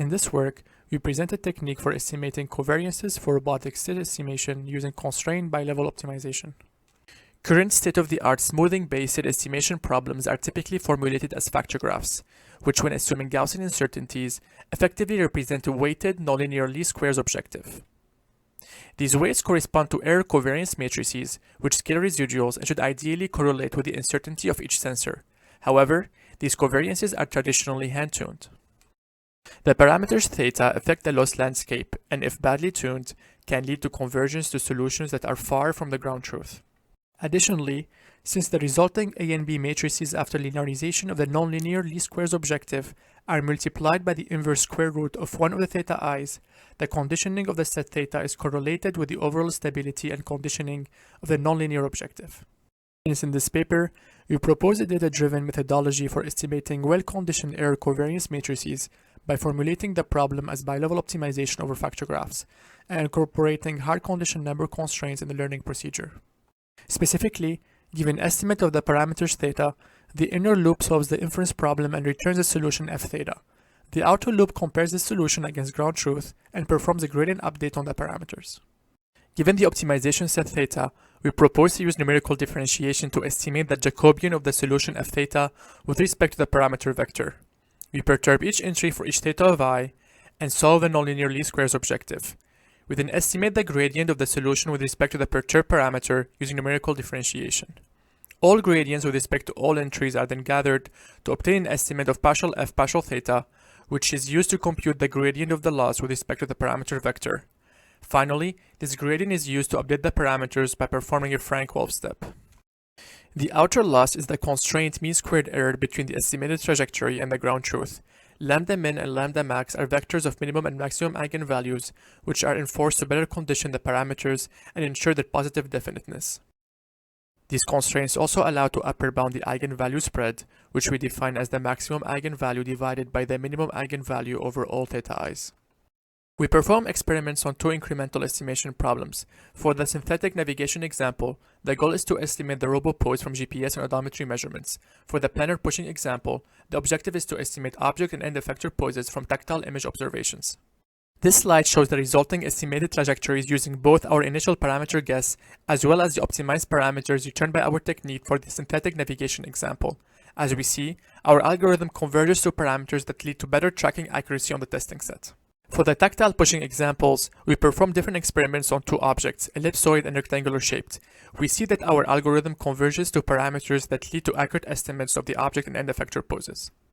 In this work, we present a technique for estimating covariances for robotic state estimation using constrained bilevel optimization. Current state-of-the-art smoothing-based state estimation problems are typically formulated as factor graphs, which, when assuming Gaussian uncertainties, effectively represent a weighted nonlinear least squares objective. These weights correspond to error covariance matrices, which scale residuals and should ideally correlate with the uncertainty of each sensor. However, these covariances are traditionally hand-tuned. The parameters theta affect the loss landscape and, if badly tuned, can lead to convergence to solutions that are far from the ground truth. Additionally, since the resulting A and B matrices after linearization of the nonlinear least squares objective are multiplied by the inverse square root of one of the theta i's, the conditioning of the set theta is correlated with the overall stability and conditioning of the nonlinear objective. Hence, in this paper, we propose a data-driven methodology for estimating well-conditioned error covariance matrices by formulating the problem as bilevel optimization over factor graphs and incorporating hard condition number constraints in the learning procedure. Specifically, given estimate of the parameters theta, the inner loop solves the inference problem and returns a solution f theta. The outer loop compares the solution against ground truth and performs a gradient update on the parameters. Given the optimization set theta, we propose to use numerical differentiation to estimate the Jacobian of the solution f theta with respect to the parameter vector. We perturb each entry for each theta of I and solve the nonlinear least squares objective. We then estimate the gradient of the solution with respect to the perturbed parameter using numerical differentiation. All gradients with respect to all entries are then gathered to obtain an estimate of partial f partial theta, which is used to compute the gradient of the loss with respect to the parameter vector. Finally, this gradient is used to update the parameters by performing a Frank-Wolf step. The outer loss is the constraint mean squared error between the estimated trajectory and the ground truth. Lambda min and lambda max are vectors of minimum and maximum eigenvalues, which are enforced to better condition the parameters and ensure their positive definiteness. These constraints also allow to upper bound the eigenvalue spread, which we define as the maximum eigenvalue divided by the minimum eigenvalue over all theta i's. We perform experiments on two incremental estimation problems. For the synthetic navigation example, the goal is to estimate the robo-pose from GPS and odometry measurements. For the planar pushing example, the objective is to estimate object and end effector poses from tactile image observations. This slide shows the resulting estimated trajectories using both our initial parameter guess as well as the optimized parameters returned by our technique for the synthetic navigation example. As we see, our algorithm converges to parameters that lead to better tracking accuracy on the testing set. For the tactile pushing examples, we perform different experiments on two objects, ellipsoid and rectangular shaped. We see that our algorithm converges to parameters that lead to accurate estimates of the object and end effector poses.